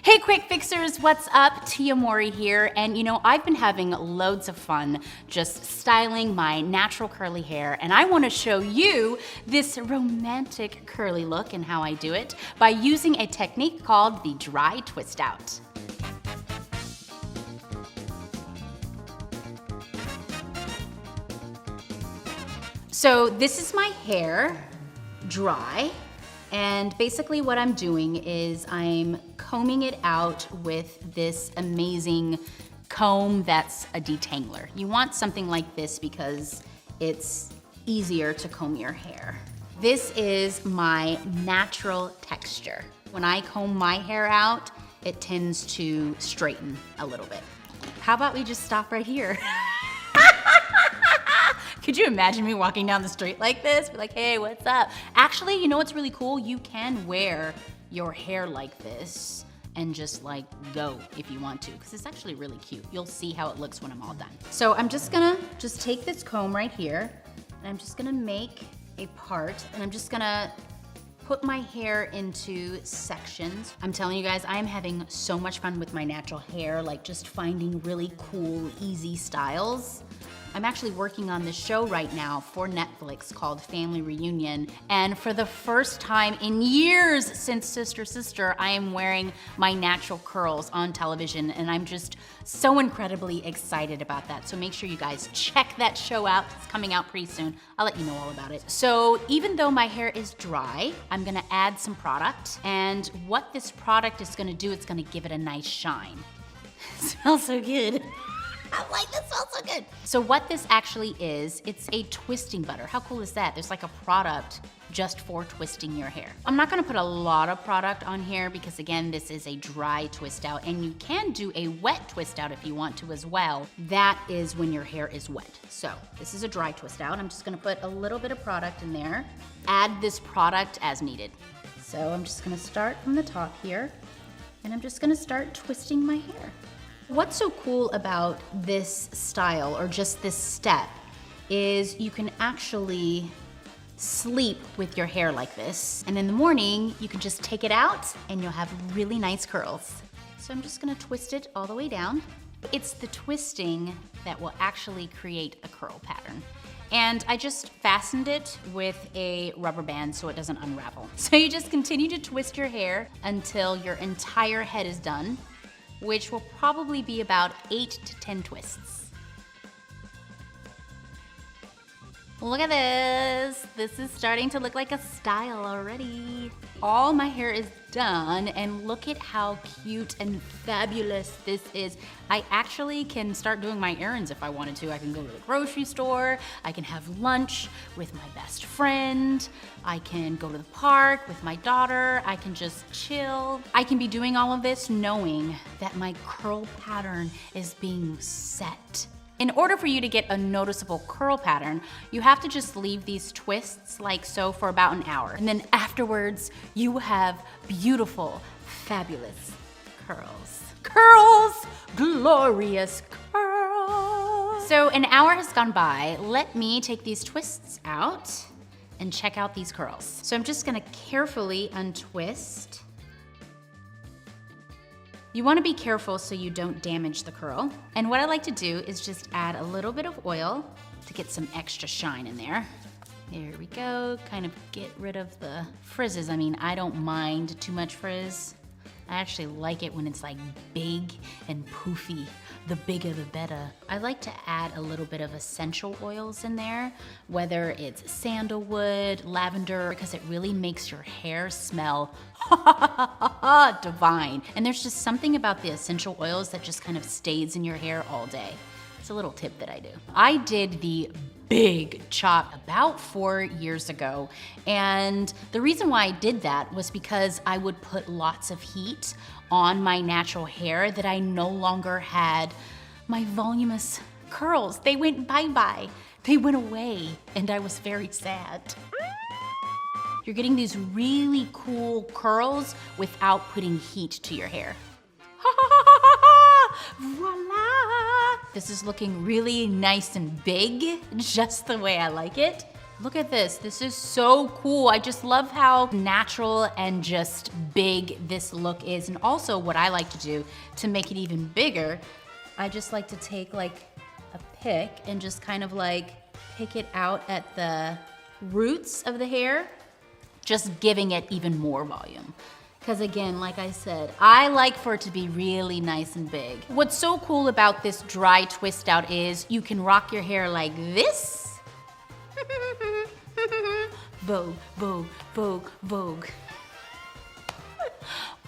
Hey quick fixers, what's up? Mowry here, and I've been having loads of fun just styling my natural curly hair, and I want to show you this romantic curly look and how I do it by using a technique called the dry twist out. So this is my hair, dry. And basically what I'm doing is I'm combing it out with this amazing comb that's a detangler. You want something like this because it's easier to comb your hair. This is my natural texture. When I comb my hair out, it tends to straighten a little bit. How about we just stop right here? Could you imagine me walking down the street like this? Be like, hey, what's up? Actually, you know what's really cool? You can wear your hair like this and just like go if you want to, because it's actually really cute. You'll see how it looks when I'm all done. So I'm just gonna take this comb right here, and I'm just gonna make a part, and I'm just gonna put my hair into sections. I'm telling you guys, I am having so much fun with my natural hair, like just finding really cool, easy styles. I'm actually working on this show right now for Netflix called Family Reunion, and for the first time in years since Sister Sister, I am wearing my natural curls on television, and I'm just so incredibly excited about that. So make sure you guys check that show out. It's coming out pretty soon. I'll let you know all about it. So even though my hair is dry, I'm gonna add some product, and what this product is gonna do, it's gonna give it a nice shine. It smells so good. I'm like, this smells so good. So what this actually is, it's a twisting butter. How cool is that? There's like a product just for twisting your hair. I'm not gonna put a lot of product on here because again, this is a dry twist out, and you can do a wet twist out if you want to as well. That is when your hair is wet. So this is a dry twist out. I'm just gonna put a little bit of product in there. Add this product as needed. So I'm just gonna start from the top here, and I'm just gonna start twisting my hair. What's so cool about this style, or just this step, is you can actually sleep with your hair like this, and in the morning you can just take it out and you'll have really nice curls. So I'm just gonna twist it all the way down. It's the twisting that will actually create a curl pattern. And I just fastened it with a rubber band so it doesn't unravel. So you just continue to twist your hair until your entire head is done, which will probably be about 8 to 10 twists. Look at this. This is starting to look like a style already. All my hair is done, and look at how cute and fabulous this is. I actually can start doing my errands if I wanted to. I can go to the grocery store, I can have lunch with my best friend, I can go to the park with my daughter, I can just chill. I can be doing all of this knowing that my curl pattern is being set. In order for you to get a noticeable curl pattern, you have to just leave these twists like so for about an hour. And then afterwards, you have beautiful, fabulous curls. Curls! Glorious curls! So an hour has gone by. Let me take these twists out and check out these curls. So I'm just gonna carefully untwist. You wanna be careful so you don't damage the curl. And what I like to do is just add a little bit of oil to get some extra shine in there. There we go, kind of get rid of the frizzes. I mean, I don't mind too much frizz. I actually like it when it's like big and poofy. The bigger the better. I like to add a little bit of essential oils in there, whether it's sandalwood, lavender, because it really makes your hair smell divine. And there's just something about the essential oils that just kind of stays in your hair all day. It's a little tip that I do. I did the big chop about 4 years ago, and the reason why I did that was because I would put lots of heat on my natural hair that I no longer had my voluminous curls. They went bye-bye. They went away, and I was very sad. You're getting these really cool curls without putting heat to your hair. Voila! This is looking really nice and big, just the way I like it. Look at this. This is so cool. I just love how natural and just big this look is. And also what I like to do to make it even bigger, I just like to take like a pick and just kind of like pick it out at the roots of the hair, just giving it even more volume. Because again, like I said, I like for it to be really nice and big. What's so cool about this dry twist out is you can rock your hair like this. Vogue, vogue, vogue, vogue.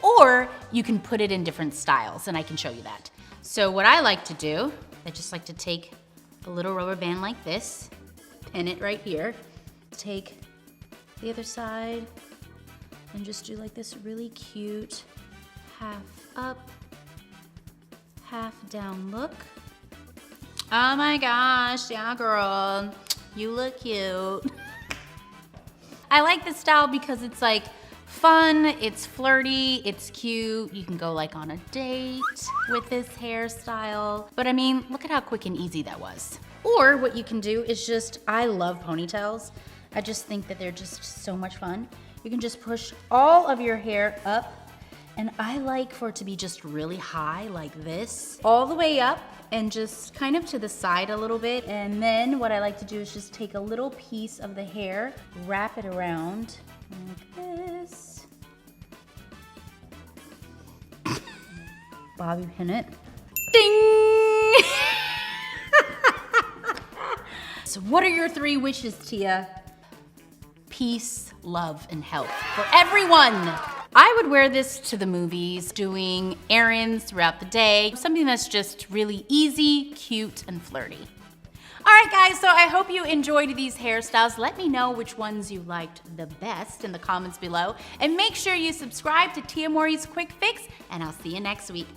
Or you can put it in different styles, and I can show you that. So what I like to do, I just like to take a little rubber band like this, pin it right here, take the other side, and just do like this really cute half up, half down look. Oh my gosh, yeah girl, you look cute. I like this style because it's like fun, it's flirty, it's cute. You can go like on a date with this hairstyle. But I mean, look at how quick and easy that was. Or what you can do is just, I love ponytails. I just think that they're just so much fun. You can just push all of your hair up, and I like for it to be just really high like this, all the way up and just kind of to the side a little bit. And then what I like to do is just take a little piece of the hair, wrap it around like this. Bobby pin it. Ding! So what are your 3 wishes, Tia? Peace, love, and health for everyone. I would wear this to the movies, doing errands throughout the day, something that's just really easy, cute, and flirty. All right, guys, so I hope you enjoyed these hairstyles. Let me know which ones you liked the best in the comments below, and make sure you subscribe to Tia Mowry's Quick Fix, and I'll see you next week.